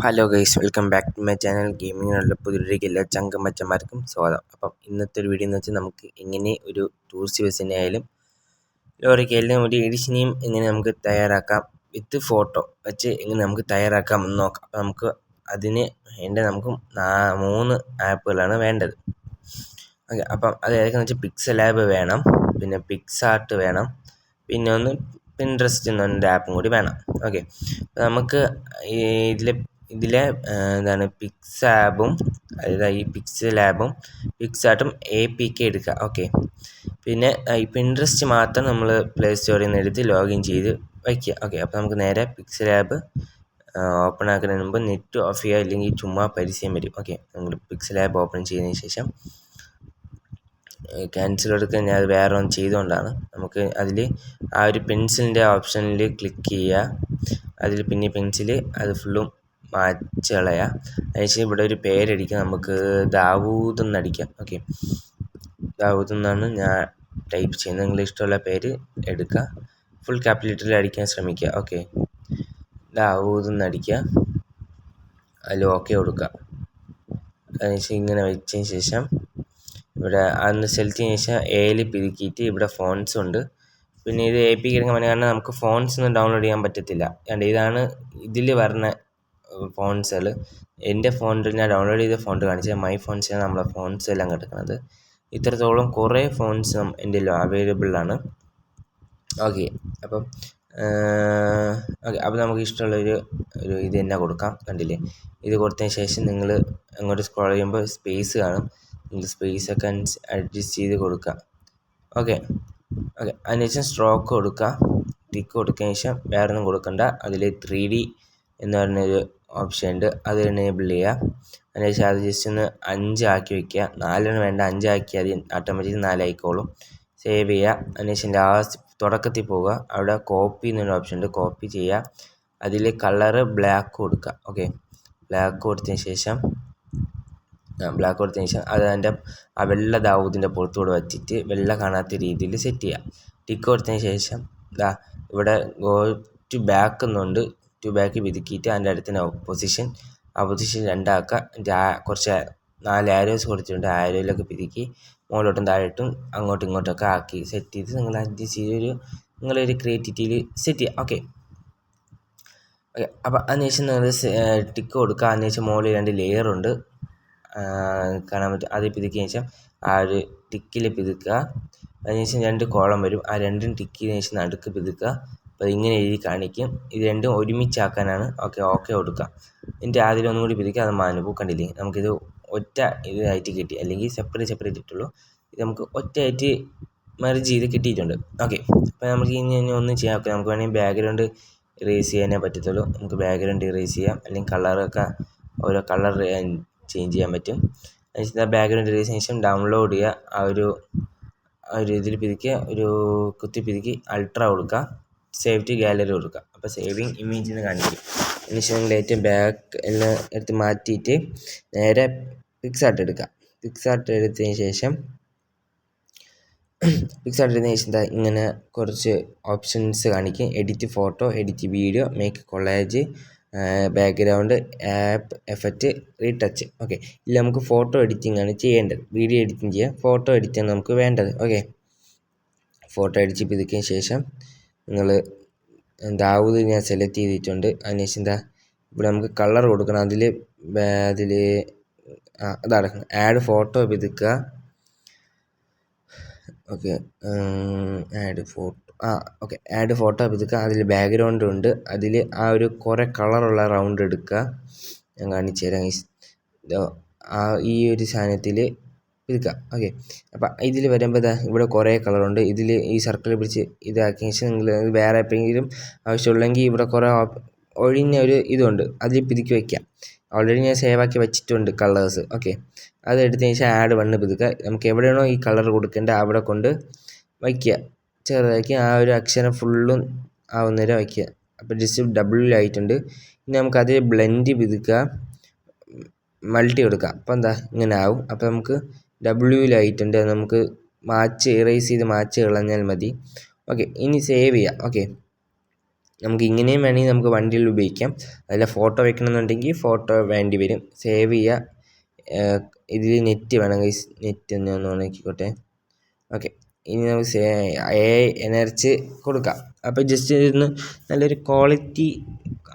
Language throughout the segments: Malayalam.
Hello guys, welcome back to my channel. ഗെയിമിങ്ങിനുള്ള പുതിയൊരു എല്ലാ ചങ്കമച്ചന്മാർക്കും സ്വാഗതം. അപ്പം ഇന്നത്തെ ഒരു വീഡിയോ എന്ന് വെച്ചാൽ നമുക്ക് എങ്ങനെ ഒരു ടൂറിസ്റ്റ് ബസ്സിനെ ആയാലും ലോറിക്കായാലും ഒരു എഡിഷനെയും എങ്ങനെ നമുക്ക് തയ്യാറാക്കാം, വിത്ത് ഫോട്ടോ വെച്ച് എങ്ങനെ നമുക്ക് തയ്യാറാക്കാം എന്ന് നോക്കാം. അപ്പം നമുക്ക് അതിന് നമുക്ക് 3 ആപ്പുകളാണ് വേണ്ടത്. ഓക്കെ, അപ്പം അത് ഏതൊക്കെയെന്ന് വെച്ചാൽ പിക്സലാബ് വേണം, പിന്നെ പിക്സാർട്ട് വേണം, പിന്നെ ഒന്ന് പിൻട്രസ്റ്റ് എന്നൊരു ആപ്പും കൂടി വേണം. ഓക്കെ, നമുക്ക് ഇതിലെ എന്താണ് പിക്സാബും, അതായത് ഈ പിക്സലാബും പിക്സാർട്ടും APK എടുക്കുക. ഓക്കെ, പിന്നെ ഈ പിൻട്രസ്റ്റ് മാത്രം നമ്മൾ പ്ലേ സ്റ്റോറിൽ നിന്ന് എടുത്ത് ലോഗിൻ ചെയ്ത് വയ്ക്കുക. ഓക്കെ, അപ്പോൾ നമുക്ക് നേരെ പിക്സലാബ് ഓപ്പൺ ആക്കുന്നതിന് മുമ്പ് നെറ്റ് ഓഫ് ചെയ്യുക, അല്ലെങ്കിൽ ചുമ്മാ പരസ്യം വരും. ഓക്കെ, നമ്മൾ പിക്സലാബ് ഓപ്പൺ ചെയ്തതിന് ശേഷം ക്യാൻസൽ എടുക്കാൻ ഞാൻ അത് വേറെ ഒന്ന് ചെയ്തുകൊണ്ടാണ്. നമുക്ക് അതിൽ ആ ഒരു പെൻസിലിൻ്റെ ഓപ്ഷനിൽ ക്ലിക്ക് ചെയ്യുക. അതിൽ പിന്നെ പെൻസിൽ അത് ഫുള്ളും മായ്ച്ച് കളയുക. അതിനുശേഷം ഇവിടെ ഒരു പേരടിക്കുക, നമുക്ക് ദാവൂദ് എന്നടിക്കാം. ഓക്കെ, ദാവൂദ് എന്നാണ് ഞാൻ ടൈപ്പ് ചെയ്യുന്നത്. നിങ്ങൾ ഇഷ്ടമുള്ള പേര് എടുക്കുക, ഫുൾ ക്യാപിറ്റലിൽ അടിക്കാൻ ശ്രമിക്കുക. ഓക്കെ, ദാവൂദ് എന്നടിക്കുക, അതിൽ ഓക്കെ കൊടുക്കുക. അതിനുശേഷം ഇങ്ങനെ വെച്ചതിന് ശേഷം ഇവിടെ അന്ന് സെലക്ട് ചെയ്തതിന് ശേഷം എയിൽ പിതുക്കിയിട്ട് ഇവിടെ ഫോൺസ് ഉണ്ട്. പിന്നെ ഇത് APK എടുക്കാൻ പറ്റുക, കാരണം നമുക്ക് ഫോൺസ് ഒന്നും ഡൗൺലോഡ് ചെയ്യാൻ പറ്റത്തില്ല. ഇതാണ് ഇതിൽ വരുന്ന ഫോൺസുകൾ. എൻ്റെ ഫോണിൽ ഞാൻ ഡൗൺലോഡ് ചെയ്ത ഫോൺ കാണിച്ചാൽ മൈ ഫോൺസിലാണ് നമ്മളെ ഫോൺസ് എല്ലാം കിടക്കുന്നത്. ഇത്രത്തോളം കുറേ ഫോൺസ് എൻ്റെ അവൈലബിൾ ആണ്. ഓക്കെ, അപ്പം നമുക്ക് ഇഷ്ടമുള്ളൊരു ഇത് തന്നെ കൊടുക്കാം. കണ്ടില്ലേ, ഇത് കൊടുത്തതിന് ശേഷം നിങ്ങൾ അങ്ങോട്ട് സ്ക്രോൾ ചെയ്യുമ്പോൾ സ്പേസ് കാണും. നിങ്ങൾ സ്പേസൊക്കെ അഡ്ജസ്റ്റ് ചെയ്ത് കൊടുക്കുക. ഓക്കെ, അതിനുശേഷം സ്ട്രോക്ക് കൊടുക്കുക, ടിക്ക് കൊടുത്തതിന് ശേഷം വേറെ ഒന്നും കൊടുക്കണ്ട. അതിൽ 3D എന്ന് പറഞ്ഞൊരു ഓപ്ഷൻ ഉണ്ട്, അത് എനേബിൾ ചെയ്യുക. അതിനുശേഷം അത് ജസ്റ്റ് ഒന്ന് 5 ആക്കി വയ്ക്കുക. 4 വേണ്ട, 5 ആക്കി അത് ഓട്ടോമാറ്റിക് 4 ആയിക്കോളും. സേവ് ചെയ്യുക. അതിനുശേഷം ലാസ്റ്റ് തുടക്കത്തിൽ പോവുക, അവിടെ കോപ്പി എന്നൊരു ഓപ്ഷൻ ഉണ്ട്, കോപ്പി ചെയ്യുക. അതിൽ കളറ് ബ്ലാക്ക് കൊടുക്കുക. ഓക്കെ, ബ്ലാക്ക് കൊടുത്തതിന് ശേഷം അത് അതിൻ്റെ ആ വെള്ള ദാവൂദിൻ്റെ പുറത്തുകൂടെ വച്ചിട്ട് വെള്ള കാണാത്ത രീതിയിൽ സെറ്റ് ചെയ്യുക. ടിക്ക് കൊടുത്തതിന് ശേഷം ഇവിടെ ഗോ ടു ബാക്ക് എന്നുണ്ട്, ടു ബാക്ക് പിതുക്കിയിട്ട് അതിൻ്റെ അടുത്തിന് പൊസിഷൻ 2 ആക്കുക. കുറച്ച് 4 ആരോസ് കൊടുത്തിട്ടുണ്ട്, ആരോയിലൊക്കെ പിതുക്കി മുകളിലോട്ടും താഴോട്ടും അങ്ങോട്ടും ഇങ്ങോട്ടൊക്കെ ആക്കി സെറ്റ് ചെയ്ത് നിങ്ങൾ അഡ്ജസ്റ്റ് ചെയ്തൊരു നിങ്ങളൊരു ക്രിയേറ്റിവിറ്റിയിൽ സെറ്റ് ചെയ്യുക. ഓക്കെ, അപ്പോൾ അതിനുശേഷം നിങ്ങൾ ടിക്ക് കൊടുക്കുക. അതിനുശേഷം മുകളിൽ 2 ലെയറുണ്ട് കാണാൻ പറ്റും, അത് പിതുക്കിയതിന് ശേഷം ആ ഒരു ടിക്കിൽ പിതുക്കുക. അതിനുശേഷം 2 കോളം വരും, ആ 2ഉം ടിക്ക് ചെയ്തതിന് ശേഷം നടുക്ക് പിതുക്കുക. അപ്പോൾ ഇങ്ങനെ എഴുതി കാണിക്കും. ഇത് രണ്ടും ഒരുമിച്ചാക്കാനാണ്. ഓക്കെ കൊടുക്കുക. എന്നിട്ട് ആദ്യം ഒന്നും കൂടി പിതുക്കുക, അത് മാനുപോകും. കണ്ടില്ലേ, നമുക്കിത് ഒറ്റ ഇതായിട്ട് കിട്ടി, അല്ലെങ്കിൽ സെപ്പറേറ്റ് ഇട്ടുള്ളൂ. ഇത് നമുക്ക് ഒറ്റയായിട്ട് മെർജ് ചെയ്ത് കിട്ടിയിട്ടുണ്ട്. ഓക്കെ, അപ്പോൾ നമുക്ക് ഇനി ഒന്നും ചെയ്യാം. ഓക്കെ, നമുക്ക് വേണമെങ്കിൽ ബാക്ക്ഗ്രൗണ്ട് ഇറേസ് ചെയ്യാനേ പറ്റത്തുള്ളൂ. നമുക്ക് ബാക്ക്ഗ്രൗണ്ട് ഇറേസ് ചെയ്യാം, അല്ലെങ്കിൽ കളറൊക്കെ ഓരോ കളർ ചേഞ്ച് ചെയ്യാൻ പറ്റും. അതിനുശേഷം ബാക്ക്ഗ്രൗണ്ട് ഇറേസ് ശേഷം ഡൗൺലോഡ് ചെയ്യുക. ആ ഒരു ഇതിൽ പിതുക്കുക, ഒരു കുത്തി പിതുക്കി അൾട്രാ കൊടുക്കുക, സേവ് ടു ഗാലറി കൊടുക്കുക. അപ്പോൾ സേവിങ് ഇമേജ് എന്ന് കാണിക്കും. അതിനുശേഷം നിങ്ങൾ ഏറ്റവും ബാക്ക് എല്ലാം എടുത്ത് മാറ്റിയിട്ട് നേരെ പിക്സാർട്ട് എടുക്കുക. പിക്സാർട്ട് എടുത്തതിന് ശേഷം ഇങ്ങനെ കുറച്ച് ഓപ്ഷൻസ് കാണിക്കും. Edit photo, edit video, make collage, background, app effect, retouch. Okay, ഇല്ല നമുക്ക് ഫോട്ടോ എഡിറ്റിംഗ് ആണ് ചെയ്യേണ്ടത്. വീഡിയോ എഡിറ്റിംഗ് ചെയ്യാം, ഫോട്ടോ എഡിറ്റാണ് നമുക്ക് വേണ്ടത്. ഓക്കെ, ഫോട്ടോ എഡിറ്റ് പിതുക്കിയതിന് ശേഷം നിങ്ങൾ ദാവൂദ് ഞാൻ സെലക്ട് ചെയ്തിട്ടുണ്ട്. അതിനുശേഷം ഇവിടെ നമുക്ക് കളർ കൊടുക്കണം. അതിൽ അതാണ് ആഡ് ഫോട്ടോ പിതുക്കുക. ഓക്കെ, ആഡ് ഫോട്ടോ പിതുക്കുക. അതിൽ ബാക്ക്ഗ്രൗണ്ട് ഉണ്ട്, അതിൽ ആ ഒരു കുറേ കളറുള്ള റൗണ്ട് എടുക്കുക. ഞാൻ കാണിച്ചു തരാം. ഈ ഒരു സാധനത്തിൽ പിതുക്കുക. ഓക്കെ, അപ്പം ഇതിൽ വരുമ്പോൾ ഇവിടെ കുറേ കളറുണ്ട്. ഇതിൽ ഈ സർക്കിൾ പിടിച്ച് ഇതാക്കിയ ശേഷം നിങ്ങൾ വേറെ എപ്പോഴെങ്കിലും ആവശ്യമുള്ളെങ്കിൽ ഇവിടെ കുറേ ഒഴിഞ്ഞ ഒരു ഇതുണ്ട്, അതിൽ പിതുക്കി വയ്ക്കാം. ഓൾറെഡി ഞാൻ സേവ് ആക്കി വെച്ചിട്ടുണ്ട് കളേഴ്സ്. ഓക്കെ, അത് എടുത്തതിന് ശേഷം ആഡ് 1 പിതുക്കുക. നമുക്ക് എവിടെയാണോ ഈ കളർ കൊടുക്കേണ്ടത് അവിടെ കൊണ്ട് വയ്ക്കുക, ചെറുതാക്കി ആ ഒരു അക്ഷരം ഫുള്ളും ആവുന്നവരെ വയ്ക്കുക. അപ്പോൾ ജസ്റ്റ് W ആയിട്ടുണ്ട്. ഇനി നമുക്ക് അതിൽ ബ്ലെൻഡ് പിതുക്കുക, മൾട്ടി കൊടുക്കുക. അപ്പോൾ ഇങ്ങനെ ആവും. അപ്പോൾ നമുക്ക് W-ലായിട്ടുണ്ട്, നമുക്ക് ഇറേസ് ചെയ്ത് മാച്ച് കളഞ്ഞാൽ മതി. ഓക്കെ, ഇനി സേവ് ചെയ്യാം. ഓക്കെ, നമുക്ക് ഇങ്ങനെയും വേണമെങ്കിൽ നമുക്ക് വണ്ടിയിൽ ഉപയോഗിക്കാം. അതിൽ ഫോട്ടോ വെക്കണമെന്നുണ്ടെങ്കിൽ ഫോട്ടോ വേണ്ടി വരും. സേവ് ചെയ്യുക. ഇതിൽ നെറ്റ് വേണം ഗൈസ്, നെറ്റ് ഒന്ന് ഓണാക്കിക്കോട്ടെ. ഓക്കെ, ഇനി നമുക്ക് എനർജി കൊടുക്കാം. അപ്പോൾ ജസ്റ്റ് ഇരുന്ന് നല്ലൊരു ക്വാളിറ്റി,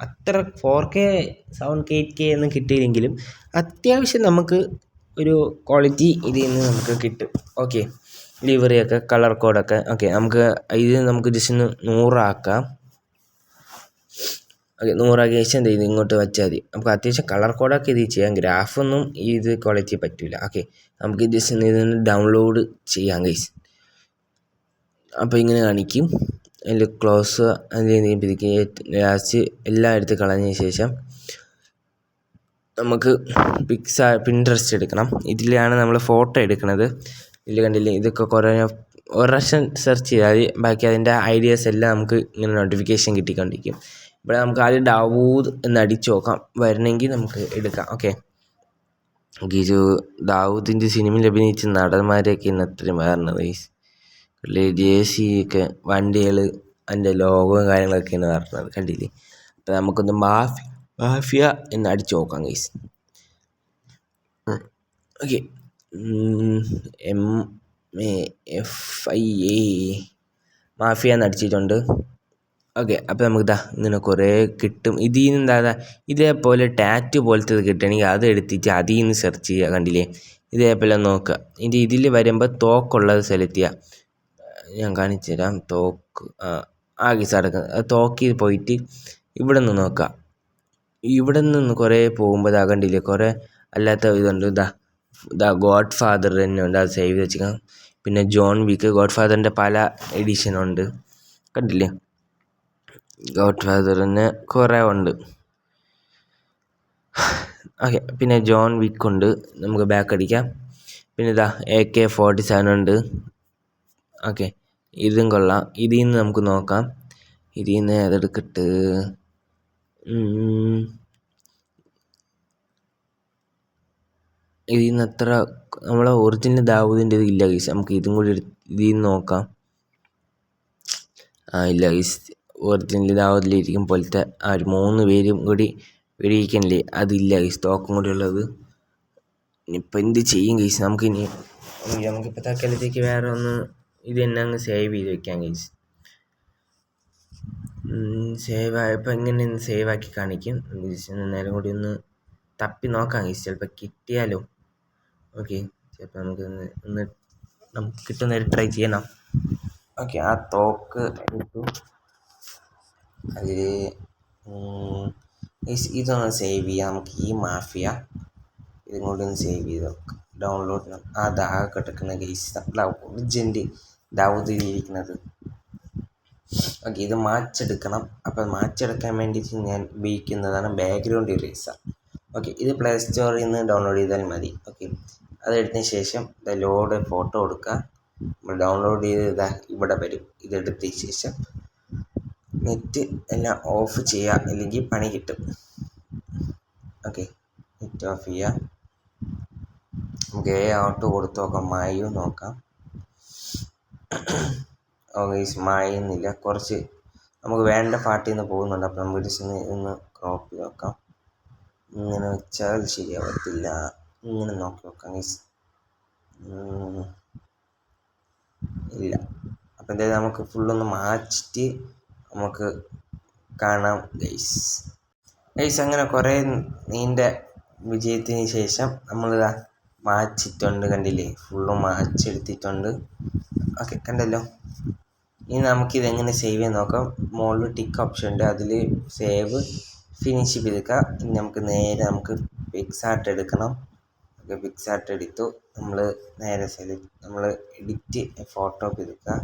അത്ര 4K 8K ഒന്നും കിട്ടിയില്ലെങ്കിലും അത്യാവശ്യം നമുക്ക് ഒരു ക്വാളിറ്റി ഇതിൽ നിന്ന് നമുക്ക് കിട്ടും. ഓക്കെ, ലിവറിയൊക്കെ കളർ കോഡൊക്കെ ഓക്കെ. ഇത് നമുക്ക് ജസ്റ്റ് ഒന്ന് 100 ആക്കാം. ഓക്കെ, 100 ആക്കിയ ശേഷം ഇത് ഇങ്ങോട്ട് വെച്ചാൽ മതി. നമുക്ക് അത്യാവശ്യം കളർ കോഡൊക്കെ ഇത് ചെയ്യാം. ഗ്രാഫൊന്നും ഇത് ക്വാളിറ്റി പറ്റില്ല. ഓക്കെ, നമുക്ക് ജസ്റ്റ് ഇതിന് ഡൗൺലോഡ് ചെയ്യാം ഗൈസ്. അപ്പോൾ ഇങ്ങനെ കാണിക്കും. അതിൽ ക്ലോസ് അതിൽ പിടിക്കുക. ലാസ്റ്റ് എല്ലാം എടുത്ത് കളഞ്ഞ ശേഷം നമുക്ക് പിൻട്രസ്റ്റ് എടുക്കണം. ഇതിലാണ് നമ്മൾ ഫോട്ടോ എടുക്കുന്നത്. ഇതിൽ കണ്ടില്ലേ, ഇതൊക്കെ കുറേ ഒരു പ്രാവശ്യം സെർച്ച് ചെയ്താൽ ബാക്കി അതിൻ്റെ ഐഡിയാസ് എല്ലാം നമുക്ക് ഇങ്ങനെ നോട്ടിഫിക്കേഷൻ കിട്ടിക്കൊണ്ടിരിക്കും. ഇവിടെ നമുക്ക് ആദ്യം ദാവൂദ് എന്ന് അടിച്ചു നോക്കാം, വരണമെങ്കിൽ നമുക്ക് എടുക്കാം. ഓക്കെ, ഇത് ദാവൂദിൻ്റെ സിനിമയിൽ അഭിനയിച്ച നടന്മാരെയൊക്കെ ഇന്ന് അത്രയും മാറുന്നത്. JC ഒക്കെ വണ്ടികൾ അതിൻ്റെ ലോഗവും കാര്യങ്ങളൊക്കെയാണ് പറഞ്ഞത്, കണ്ടില്ലേ. അപ്പം നമുക്കൊന്ന് മാഫിയ എന്ന് അടിച്ചു നോക്കാം ഗൈസ്. ഓക്കെ, MAFIA മാഫിയ എന്ന് അടിച്ചിട്ടുണ്ട്. ഓക്കെ, അപ്പോൾ നമുക്ക് ഇങ്ങനെ കുറേ കിട്ടും. ഇതിൽ നിന്ന് ഇതേപോലെ ടാറ്റു പോലത്തെ കിട്ടണമെങ്കിൽ അത് എടുത്തിട്ട് അതിൽ നിന്ന് സെർച്ച് ചെയ്യുക. കണ്ടില്ലേ, ഇതേപോലെ നോക്കുക. ഇതിൽ വരുമ്പോൾ തോക്കുള്ളത് സെലക്ട് ചെയ്യുക. ഞാൻ കാണിച്ചു തരാം. തോക്ക് ഗൈസ് അടക്കുക. തോക്കിൽ പോയിട്ട് ഇവിടെ നിന്ന് നോക്കുക. ഇവിടെ നിന്ന് കുറേ പോകുമ്പോൾ കണ്ടില്ലേ, കുറേ അല്ലാത്ത ഇതുണ്ട്. ഗോഡ് ഫാദർ തന്നെ ഉണ്ട്, അത് സേവ് വെച്ചിരിക്കാം. പിന്നെ ജോൺ വിക്ക്, ഗോഡ് ഫാദറിൻ്റെ പല എഡിഷനുണ്ട്, കണ്ടില്ലേ. ഗോഡ് ഫാദറിന് കുറേ ഉണ്ട്. ഓക്കെ, പിന്നെ ജോൺ വിക്ക് ഉണ്ട്, നമുക്ക് ബാക്ക് അടിക്കാം. പിന്നെ AK-47 ഉണ്ട്. ഓക്കെ, ഇതും കൊള്ളാം. ഇതിൽ നിന്ന് നമുക്ക് നോക്കാം. ഇതിൽ നിന്ന് അതെടുക്കട്ട്. ഇതിൽ നിന്ന് അത്ര നമ്മളെ ഒറിജിനൽ ദാവൂദിൻ്റെ ഇത് ഇല്ല ഗൈസ്. നമുക്ക് ഇതും കൂടി ഇതിൽ നിന്ന് നോക്കാം. ഇല്ല ഗൈസ്, ഒറിജിനൽ ദാവൂദിലിരിക്കും പോലത്തെ ഒരു 3 പേരും കൂടി വെടിയിക്കണില്ലേ, അതില്ല ഗൈസ്, തോക്കും കൂടി ഉള്ളത്. ഇനിയിപ്പോൾ എന്ത് ചെയ്യും ഗൈസ്? നമുക്കിപ്പോൾ തൽക്കാലത്തേക്ക് വേറെ ഒന്ന് ഇത് തന്നെ അങ്ങ് സേവ് ചെയ്ത് വെക്കാം ഗൈസ്. സേവ് ആയപ്പോൾ എങ്ങനെ സേവ് ആക്കി കാണിക്കും. നേരം കൂടി ഒന്ന് തപ്പി നോക്കാം ഗൈസ്, ചിലപ്പോൾ കിട്ടിയാലോ. ഓക്കെ, ചിലപ്പോൾ നമുക്ക് കിട്ടുന്നൊരു ട്രൈ ചെയ്യണം. ഓക്കെ, ആ തോക്ക് എടുത്തു. അതിൽ ഇതൊന്ന് സേവ് ചെയ്യാം. നമുക്ക് ഈ മാഫിയ ഇതും കൂടി ഒന്ന് സേവ് ചെയ്ത് നോക്കാം. ഡൗൺലോഡ് കിടക്കുന്ന ഗൈസ്, ഒറിജിനൽ ദാവൂദിലിരിക്കുന്നത്. ഓക്കെ, ഇത് മാച്ചെടുക്കണം. അപ്പോൾ മാച്ചെടുക്കാൻ വേണ്ടിയിട്ട് ഞാൻ ഉപയോഗിക്കുന്നതാണ് ബാക്ക്ഗ്രൗണ്ട് ഇറേസർ. ഓക്കെ, ഇത് പ്ലേ സ്റ്റോറിൽ നിന്ന് ഡൗൺലോഡ് ചെയ്താൽ മതി. ഓക്കെ, അതെടുത്തതിന് ശേഷം ലോഡ് ഫോട്ടോ കൊടുക്കുക. നമ്മൾ ഡൗൺലോഡ് ചെയ്ത് ഇവിടെ വരും. ഇതെടുത്തതിന് ശേഷം നെറ്റ് എല്ലാം ഓഫ് ചെയ്യുക, അല്ലെങ്കിൽ പണി കിട്ടും. ഓക്കെ, നെറ്റ് ഓഫ് ചെയ്യുക. നമുക്ക് ഓട്ടോ കൊടുത്ത് നോക്കാം, മായും നോക്കാം. മായുന്നില്ല, കുറച്ച് നമുക്ക് വേണ്ട പാർട്ടിൽ നിന്ന് പോകുന്നുണ്ട്. അപ്പോൾ നമുക്ക് ജസ്റ്റ് ഒന്ന് ക്രോപ്പ് ചെയ്ത് നോക്കാം. ഇങ്ങനെ വെച്ചാൽ ശരിയാവത്തില്ല, ഇങ്ങനെ നോക്കി നോക്കാം ഗൈസ്. ഇല്ല, അപ്പം എന്തായാലും നമുക്ക് ഫുള്ളൊന്ന് മാറ്റിയിട്ട് നമുക്ക് കാണാം ഗൈസ്. അങ്ങനെ കുറേ നീണ്ട വിജയത്തിന് ശേഷം നമ്മളിതാ മാച്ചിട്ടുണ്ട്, കണ്ടില്ലേ, ഫുള്ളും മാച്ചെടുത്തിട്ടുണ്ട്. ഓക്കെ, കണ്ടല്ലോ. ഇനി നമുക്കിതെങ്ങനെ സേവ് ചെയ്യാൻ നോക്കാം. മുകളിൽ ടിക്ക് ഓപ്ഷൻ ഉണ്ട്, അതിൽ സേവ് ഫിനിഷ് ചെയ്തെടുക്കുക. ഇനി നമുക്ക് പിക്സാർട്ട് എടുക്കണം. ഓക്കെ, പിക്സാർട്ട് എടുത്തു. നമ്മൾ നേരെ നമ്മൾ എഡിറ്റ് ഫോട്ടോ എടുക്കുക.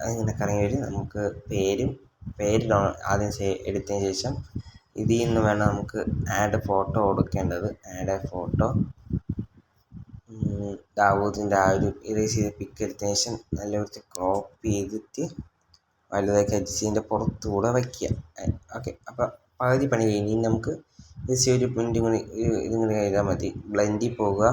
അതിങ്ങനെ കറങ്ങി വരും. നമുക്ക് പേര് ആദ്യം എടുത്തതിന് ശേഷം ഇതിൽ നിന്ന് വേണം നമുക്ക് ആഡ് ഫോട്ടോ കൊടുക്കേണ്ടത്. ആഡ് ഫോട്ടോ ദാവൂദിൻ്റെ ആ ഒരു ഇറേസ് ചെയ്ത് പിക്ക് എടുത്തതിന് ശേഷം നല്ല കുറച്ച് ക്രോപ്പ് ചെയ്തിട്ട് വലുതാക്കി അഡ്ജസ്റ്റ് പുറത്തുകൂടെ വയ്ക്കുക. ഓക്കെ, അപ്പോൾ പകുതി പണി കഴിഞ്ഞ് നമുക്ക് ജസ്റ്റ് ഒരു ഇങ്ങനെ ചെയ്താൽ മതി. ബ്ലെൻഡിൽ പോകുക,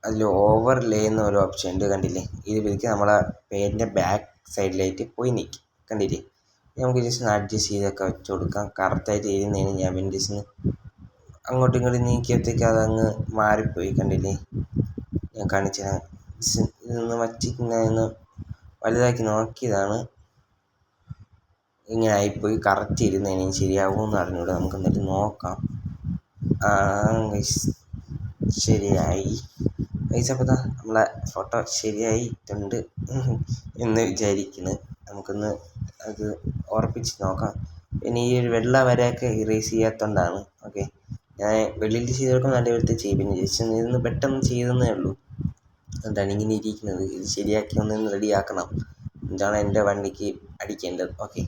അതിൽ ഓവർലേ എന്ന ഒരു ഓപ്ഷൻ ഉണ്ട്, കണ്ടില്ലേ. ഇത് വിളിക്കുക നമ്മളെ പേരിൻ്റെ ബാക്ക് സൈഡിലായിട്ട് പോയി നിൽക്കും, കണ്ടില്ലേ. നമുക്ക് ജസ്റ്റ് ഒന്ന് അഡ്ജസ്റ്റ് ചെയ്തൊക്കെ വെച്ച് കൊടുക്കാം. കറക്റ്റായിട്ട് ഇരുന്നതിന് ഞാൻ പിന്നെ ജസ്റ്റ് അങ്ങോട്ടും ഇങ്ങോട്ടും നീക്കിയപ്പോഴത്തേക്ക് അതങ്ങ് മാറിപ്പോയി. കണ്ടില്ലേ, ഞാൻ കാണിച്ചു തരാം. ഇതൊന്ന് വച്ചിങ്ങനെ വലുതാക്കി നോക്കിയതാണ്, ഇങ്ങനെ ആയിപ്പോയി. കറക്റ്റ് ഇരുന്നതിന് ശരിയാവുമെന്ന് അറിഞ്ഞൂടെ, നമുക്ക് എന്നിട്ട് നോക്കാം. ശരിയായി ഗൈസ്. അപ്പോൾ നമ്മളെ ഫോട്ടോ ശരിയായിട്ടുണ്ട് എന്ന് വിചാരിക്കുന്നു. നമുക്കൊന്ന് അത് ഉറപ്പിച്ച് നോക്കാം. പിന്നെ ഈ ഒരു വെള്ള വരയൊക്കെ ഇറേസ് ചെയ്യാത്തതുകൊണ്ടാണ്. ഓക്കെ, ഞാൻ വെളിയിൽ ചെയ്ത് കൊടുക്കുമ്പോൾ നല്ല വൃത്തി ചെയ്യും. പിന്നെ ജസ്റ്റ് ഇതൊന്ന് പെട്ടെന്ന് ചെയ്തെന്നേ ഉള്ളൂ. എന്താണ് ഇങ്ങനെ ഇരിക്കുന്നത്, ഇത് ശരിയാക്കി ഒന്ന് റെഡിയാക്കണം. എന്താണ് എൻ്റെ വണ്ടിക്ക് അടിക്കേണ്ടത്. ഓക്കെ,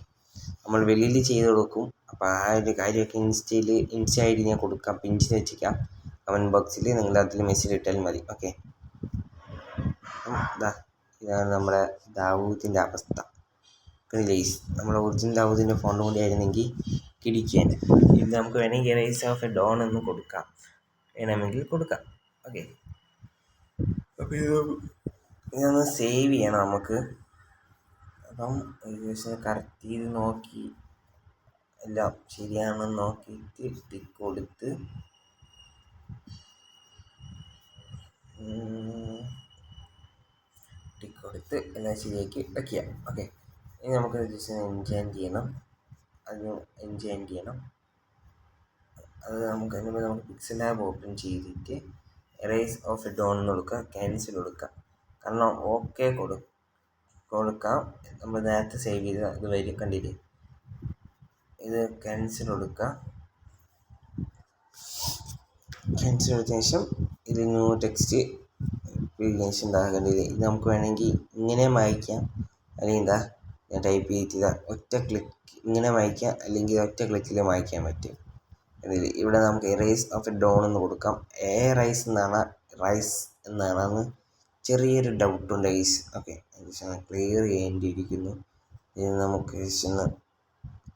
നമ്മൾ വെളിയിൽ ചെയ്ത് കൊടുക്കും. അപ്പോൾ ആ ഒരു കാര്യമൊക്കെ ഇൻസ്റ്റ ഐ ഡി ഞാൻ കൊടുക്കാം, പിൻ ചെയ്ത് വെച്ചിരിക്കാം കമൻറ്റ് ബോക്സിൽ. നിങ്ങൾ അതിൽ മെസ്സേജ് ഇട്ടാലും മതി. ഓക്കെ, ഇതാണ് നമ്മുടെ ദാവൂദിൻ്റെ അവസ്ഥ. ഗൈസ്, നമ്മുടെ ഒറിജിനൽ ദാവൂദിൻ്റെ ഫോൺ കൂടി ആയിരുന്നെങ്കിൽ കിടിക്കാൻ. ഇത് നമുക്ക് വേണമെങ്കിൽ റൈസ് ഓഫ് എ ഡോൺ എന്ന് കൊടുക്കാം, വേണമെങ്കിൽ കൊടുക്കാം. ഓക്കെ, അപ്പോൾ ഇതൊന്ന് സേവ് ചെയ്യണം നമുക്ക്. അപ്പം ഏകദേശം കറക്റ്റ് ചെയ്ത് നോക്കി എല്ലാം ശരിയാണെന്ന് നോക്കിയിട്ട് ടിക്ക് കൊടുത്ത് എല്ലാം ശരിയാക്കി വയ്ക്കുക. ഓക്കെ, ഇനി നമുക്ക് ജസ്റ്റ് എൻജോയ് ചെയ്യണം. അത് നമുക്ക് പിക്സൽ ലാബ് ഓപ്പൺ ചെയ്തിട്ട് എറേസ് ഓഫ് എ ഡോൺ എന്ന് കൊടുക്കുക, ക്യാൻസൽ കൊടുക്കുക. കാരണം ഓക്കെ കൊടുക്കാം. നമ്മൾ നേരത്തെ സേവ് ചെയ്ത് അത് വരും, കണ്ടില്ലേ. ഇത് ക്യാൻസൽ കൊടുക്കുക. ക്യാൻസൽ കൊടുത്ത ശേഷം ഇത് ന്യൂ ടെക്സ്റ്റ് ഉണ്ടാകേണ്ടില്ലേ. ഇത് നമുക്ക് വേണമെങ്കിൽ ഇങ്ങനെ വായിക്കാം, അല്ലെങ്കിൽ ഞാൻ ടൈപ്പ് ചെയ്തിട്ട് ഒറ്റ ക്ലിക്ക് ഇങ്ങനെ വായിക്കാം, അല്ലെങ്കിൽ ഒറ്റ ക്ലിക്കിൽ വായിക്കാൻ പറ്റും. അതിൽ ഇവിടെ നമുക്ക് എറേസ് ഓഫ് എ ഡോൺ എന്ന് കൊടുക്കാം. റൈസ് എന്നാണെന്ന് ചെറിയൊരു ഡൗട്ടുണ്ട് ഗൈസ്. ഓക്കെ, ക്ലിയർ ചെയ്യേണ്ടിയിരിക്കുന്നു. ഇത് നമുക്ക് ഒന്ന്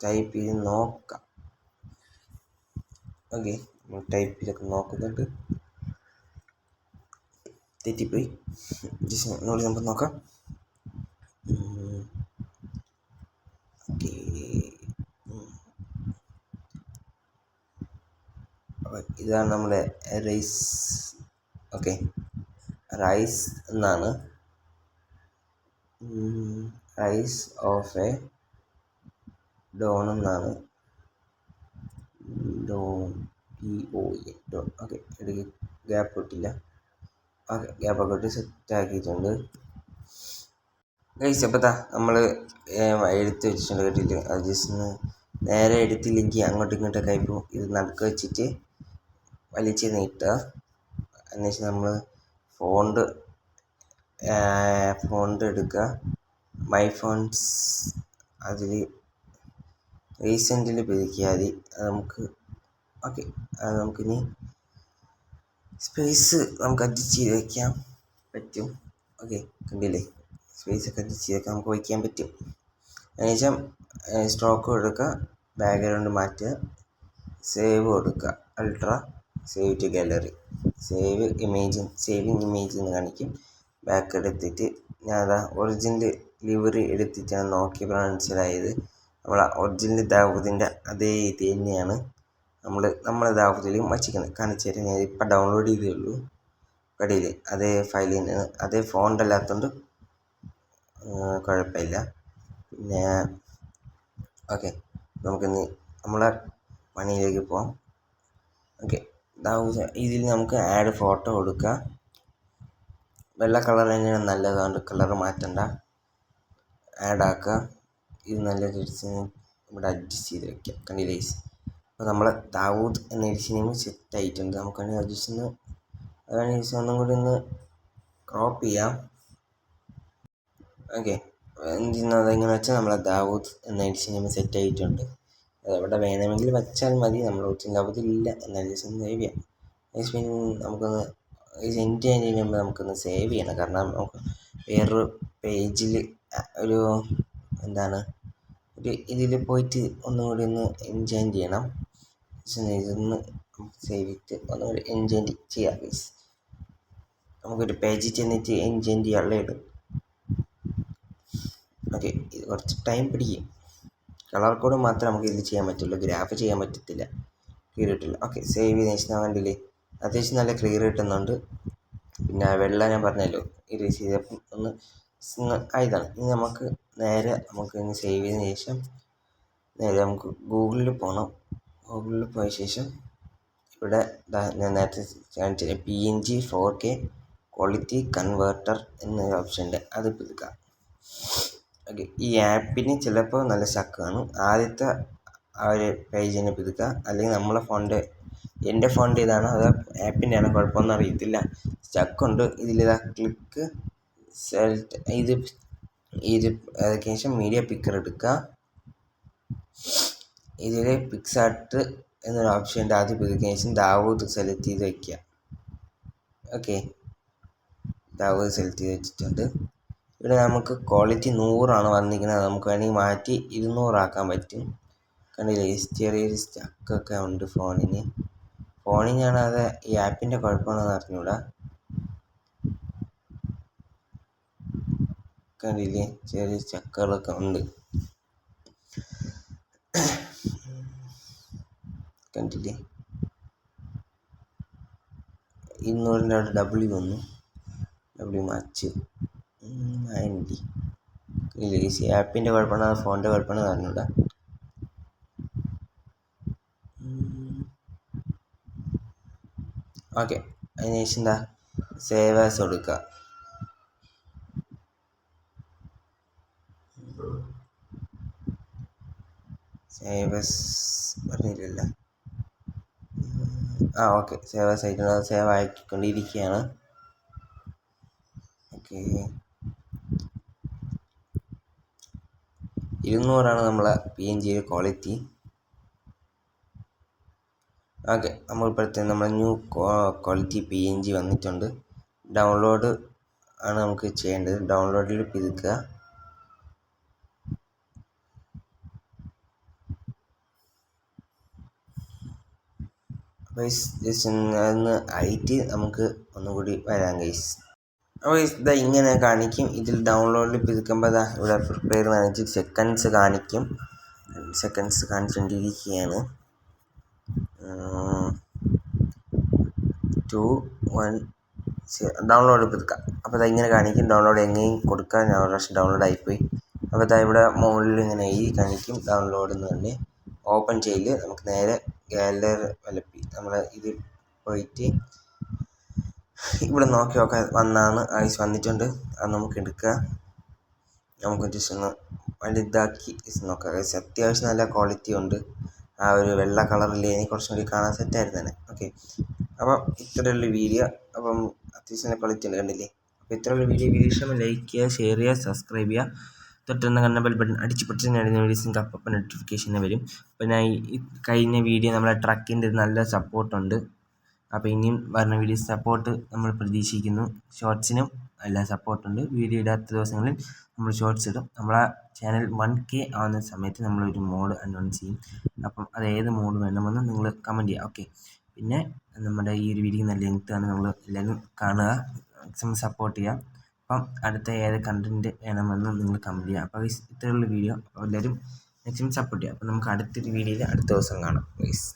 ടൈപ്പ് ചെയ്ത് നോക്കാം. ഓക്കെ, ടൈപ്പ് ചെയ്തൊക്കെ നോക്കുന്നുണ്ട്, തെറ്റിപ്പോയി. ജസ്റ്റ് ഒന്നുകൂടി നമുക്ക് നോക്കാം. ഓക്കെ, ഇതാണ് നമ്മുടെ റൈസ്. ഓക്കെ, റൈസ് എന്നാണ്, റൈസ് ഓഫ് എ ഡോൺ എന്നാണ്, ഡോൺ ഡോൺ. ഓക്കെ, ഇടയ്ക്ക് ഗ്യാപ്പ് ഇട്ടില്ല. ഓക്കെ, ഗ്യാപ്പൊക്കെ ഇട്ട് സെറ്റാക്കിയിട്ടുണ്ട് ഗൈസ്. അപ്പോൾ നമ്മൾ എടുത്ത് വെച്ചിട്ടുണ്ട്, കേട്ടിട്ട്. അത് ജസ്റ്റ് ഒന്ന് നേരെ എടുത്തില്ലെങ്കിൽ അങ്ങോട്ടും ഇങ്ങോട്ടൊക്കെ ആയിപ്പോൾ ഇത് നടുക്ക് വെച്ചിട്ട് വലിച്ച് നീട്ടുക. അതിനുശേഷം നമ്മൾ ഫോണ്ട് എടുക്കുക, മൈ ഫോൺസ്, അതിൽ റീസെൻറ്റിൽ പിടിക്കുക മതി. അത് നമുക്കിനി സ്പേസ് നമുക്ക് അഡ്ജസ്റ്റ് ചെയ്ത് വയ്ക്കാൻ പറ്റും. ഓക്കെ, കണ്ടില്ലേ, സ്പേസ് ഒക്കെ അഡ്ജസ്റ്റ് ചെയ്തൊക്കെ നമുക്ക് വയ്ക്കാൻ പറ്റും. അതിനുശേഷം സ്ട്രോക്ക് കൊടുക്കുക, ബാക്ക്ഗ്രൗണ്ട് മാറ്റുക, സേവ് കൊടുക്കുക, ultra save to gallery, saving image എന്ന് കാണിക്കും. ബാക്ക് എടുത്തിട്ട് ഞാൻ ഒറിജിനൽ ലിവറി എടുത്തിട്ടാണ് നോക്കിയപ്പോൾ മനസ്സിലായത് നമ്മളെ ഒറിജിനൽ ദാവൂദിൻ്റെ അതേ ഇത് തന്നെയാണ് നമ്മൾ ദാവൂദിലും വച്ചിരിക്കുന്നത്. കാണിച്ചു തരാം, ഞാൻ ഇപ്പം ഡൗൺലോഡ് ചെയ്തേ ഉള്ളൂ. കടയിൽ അതേ ഫയൽ തന്നെയാണ്, അതേ ഫോണ്ട് അല്ലാത്തതുകൊണ്ട് കുഴപ്പമില്ല. പിന്നെ ഓക്കെ, നമുക്കിന്ന് നമ്മളെ പണിയിലേക്ക് പോകാം. ഓക്കെ, ഇതിൽ നമുക്ക് ആഡ് ഫോട്ടോ കൊടുക്കുക. വെള്ള കളർ തന്നെയാണ് നല്ലത്, അതുകൊണ്ട് കളർ മാറ്റണ്ട, ആഡ് ആക്കുക. ഇത് നല്ല ഇവിടെ അഡ്ജസ്റ്റ് ചെയ്ത് വയ്ക്കാം, കണ്ടില്ലേ. അപ്പോൾ നമ്മൾ ദാവൂദ് എന്ന എഡിഷൻ നെയിം സെറ്റ് ആയിട്ടുണ്ട്. നമുക്കാണെങ്കിൽ അഡ്ജസ്റ്റ് ഒന്നും കൂടി ഒന്ന് ക്രോപ്പ് ചെയ്യാം. ഓക്കെ, അതെങ്ങനെ വെച്ചാൽ നമ്മളെ ദാവൂദ് എന്ന എഡിഷൻ നെയിം സെറ്റ് ആയിട്ടുണ്ട്. അതെവിടെ വേണമെങ്കിൽ വെച്ചാൽ മതി, നമ്മൾ ഒറിജിനൽ ദാവൂദിലില്ല. എന്നാൽ ജസ്റ്റ് ഒന്ന് സേവ് ചെയ്യാം. പിന്നെ നമുക്കൊന്ന് സെൻഡ് ചെയ്യുന്നതിന് മുമ്പ് നമുക്കൊന്ന് സേവ് ചെയ്യണം. കാരണം നമുക്ക് വേറൊരു പേജിൽ ഒരു ഇതിൽ പോയിട്ട് ഒന്നുകൂടി ഒന്ന് എൻജോയ് ചെയ്യണം. ഇതൊന്ന് സേവ് ചെയ്തിട്ട് ഒന്നുകൂടി എൻജോയ് ചെയ്യാം ഗൈസ്. നമുക്കൊരു പേജിൽ ചെന്നിട്ട് എൻജോയ് ചെയ്യാനുള്ള ഇടും. ഓക്കെ, ഇത് കുറച്ച് ടൈം പിടിക്കും, കളർ കോഡ് മാത്രമേ നമുക്ക് ഇതിൽ ചെയ്യാൻ പറ്റുള്ളൂ, ഗ്രാഫ് ചെയ്യാൻ പറ്റത്തില്ല, ക്ലിയർ കിട്ടില്ല. ഓക്കെ, സേവ് ചെയ്തതിന് ശേഷം കണ്ടില്ലേ അത്യാവശ്യം നല്ല ക്ലിയർ കിട്ടുന്നുണ്ട്. പിന്നെ വെള്ളം ഞാൻ പറഞ്ഞല്ലോ ഇറേസ് ചെയ്തപ്പം ഒന്ന് ആയതാണ്. ഇനി നമുക്ക് ഇനി സേവ് ചെയ്തതിന് ശേഷം നേരെ നമുക്ക് ഗൂഗിളിൽ പോകണം. ഗൂഗിളിൽ പോയ ശേഷം ഇവിടെ ഞാൻ നേരത്തെ കാണിച്ച PNG 4K ക്വാളിറ്റി കൺവേർട്ടർ എന്നൊരു ഓപ്ഷൻ ഉണ്ട്, അത് എടുക്കാം. ഓക്കെ, ഈ ആപ്പിന് ചിലപ്പോൾ നല്ല സ്റ്റക്ക് കാണും. ആദ്യത്തെ ആ ഒരു പേജിനെ പിതുക്കുക, അല്ലെങ്കിൽ നമ്മളെ ഫോണിൻ്റെ എൻ്റെ ഫോണിൻ്റെ ഇതാണ് അത് ആപ്പിൻ്റെ ആണ് കുഴപ്പമൊന്നും അറിയത്തില്ല, സ്റ്റക്കുണ്ട്. ഇതിലിതാ ക്ലിക്ക് സെലക്ട് ഇത് അതിന് ശേഷം മീഡിയ പിക്കർ എടുക്കുക. ഇതിൽ പിക്സാർട്ട് എന്നൊരു ഓപ്ഷൻ ഉണ്ട്, അത് പിടിക്കുന്ന ശേഷം ദാവൂദ് സെലക്ട് ചെയ്ത് വയ്ക്കുക. ഓക്കെ, ദാവൂദ് സെലക്ട് ചെയ്ത് വെച്ചിട്ടുണ്ട്. ഇവിടെ നമുക്ക് ക്വാളിറ്റി 100 വന്നിരിക്കുന്നത്, നമുക്ക് വേണമെങ്കിൽ മാറ്റി 200 ആക്കാൻ പറ്റും. കണ്ടില്ലേ ചെറിയൊരു സ്റ്റക്കൊക്കെ ഉണ്ട് ഫോണിനാണ്, അത് ഈ ആപ്പിൻ്റെ കുഴപ്പമാണെന്ന് അറിഞ്ഞൂടാ. കണ്ടില്ലേ ചെറിയ സ്റ്റക്കുകളൊക്കെ ഉണ്ട്, കണ്ടില്ലേ 200 W വന്നു, W മാച്ച് 90. ഇല്ല, ഈ ആപ്പിൻ്റെ കുഴപ്പമാണോ ഫോണിൻ്റെ കുഴപ്പമാണോ അറിഞ്ഞൂടാ. ഓക്കെ, അതിനുശേഷം എന്താ സേവ് ആസ് കൊടുക്കുക. സേവ് ആസ് പറഞ്ഞില്ലല്ലോ. ഓക്കെ, സേവ് ആസ് ആയിട്ടുണ്ട്, അത് സേവ് ആയിക്കൊണ്ടിരിക്കുകയാണ്. ഓക്കെ, 200 നമ്മളെ PNG ക്വാളിറ്റി. ഓക്കെ, നമ്മളിപ്പോഴത്തെ നമ്മളെ ന്യൂ ക്വാളിറ്റി PNG വന്നിട്ടുണ്ട്. ഡൗൺലോഡ് ആണ് നമുക്ക് ചെയ്യേണ്ടത്. ഡൗൺലോഡിൽ പിതുക്കുക. ജസ്റ്റ് ഒന്ന് ആയിട്ട് നമുക്ക് ഒന്നുകൂടി വരാം ഗൈസ്. അപ്പോൾ ഇതാ ഇങ്ങനെ കാണിക്കും. ഇതിൽ ഡൗൺലോഡിൽ പിതുക്കുമ്പോൾ ഇവിടെ പ്രിപ്പയർ കാണിച്ച് സെക്കൻഡ്സ് കാണിച്ചുകൊണ്ടിരിക്കുകയാണ്. 2 1 ഡൗൺലോഡ് പിതുക്കാം. അപ്പോൾ അത് ഇങ്ങനെ കാണിക്കും. ഡൗൺലോഡ് എങ്ങനെയും കൊടുക്കാൻ ഞാൻ ഒരു പ്രാവശ്യം ഡൗൺലോഡ് ആയിപ്പോയി. അപ്പോൾ അതാ ഇവിടെ മുകളിൽ ഇങ്ങനെ എഴുതി കാണിക്കും ഡൗൺലോഡ് എന്ന് പറഞ്ഞ്. ഓപ്പൺ ചെയ്യൽ നമുക്ക് നേരെ ഗാലറി നമ്മൾ ഇത് പോയിട്ട് ഇവിടെ നോക്കി നോക്കാൻ വന്നിട്ടുണ്ട്. അത് നമുക്ക് എടുക്കുക. നമുക്ക് ജസ്റ്റ് ഒന്ന് വലുതാക്കി നോക്കാം. അത്യാവശ്യം നല്ല ക്വാളിറ്റി ഉണ്ട്. ആ ഒരു വെള്ള കളറിലേക്ക് കുറച്ചും കൂടി കാണാൻ സെറ്റായിരുന്നു തന്നെ. ഓക്കെ, അപ്പം ഇത്രയുള്ള വീഡിയോ. അപ്പം അത്യാവശ്യം നല്ല ക്വാളിറ്റി ഉണ്ട്, കണ്ടില്ലേ. അപ്പോൾ ഇത്രയുള്ള വീഡിയോ ഇഷ്ടമായി ലൈക്ക് ചെയ്യുക, ഷെയർ ചെയ്യുക, സബ്സ്ക്രൈബ് ചെയ്യുക. തൊട്ടുന്ന കണ്ണ ബെൽ ബട്ടൺ അടിച്ച് പൊട്ടിച്ച് നേടുന്ന വീഡിയോസ് നിങ്ങൾക്ക് അപ്പം നോട്ടിഫിക്കേഷൻ വരും. അപ്പോൾ ഞാൻ ഈ കഴിഞ്ഞ വീഡിയോ നമ്മളെ ട്രക്കിൻ്റെ നല്ല സപ്പോർട്ടുണ്ട്. അപ്പോൾ ഇനിയും വരുന്ന വീഡിയോസ് സപ്പോർട്ട് നമ്മൾ പ്രതീക്ഷിക്കുന്നു. ഷോർട്സിനും നല്ല സപ്പോർട്ടുണ്ട്. വീഡിയോ ഇടാത്ത ദിവസങ്ങളിൽ നമ്മൾ ഷോർട്സ് ഇടും. നമ്മളെ ചാനൽ 1K ആവുന്ന സമയത്ത് നമ്മളൊരു മോഡ് അനൗൺസ് ചെയ്യും. അപ്പം അത് ഏത് മോഡ് വേണമെന്ന് നിങ്ങൾ കമൻറ്റ് ചെയ്യുക. ഓക്കെ, പിന്നെ നമ്മുടെ ഈ ഒരു വീഡിയോ നല്ല ലെങ്ത്താണ്, നമ്മൾ എല്ലാവരും കാണുക, മാക്സിമം സപ്പോർട്ട് ചെയ്യുക. അപ്പം അടുത്ത ഏത് കണ്ടൻറ്റ് വേണമെന്ന് നിങ്ങൾ കമൻറ്റ് ചെയ്യുക. അപ്പോൾ ഇത്രയുള്ള വീഡിയോ എല്ലാവരും മാക്സിമം സപ്പോർട്ട് ചെയ്യുക. അപ്പോൾ നമുക്ക് അടുത്തൊരു വീഡിയോയിൽ അടുത്ത ദിവസം കാണാം ഗൈസ്.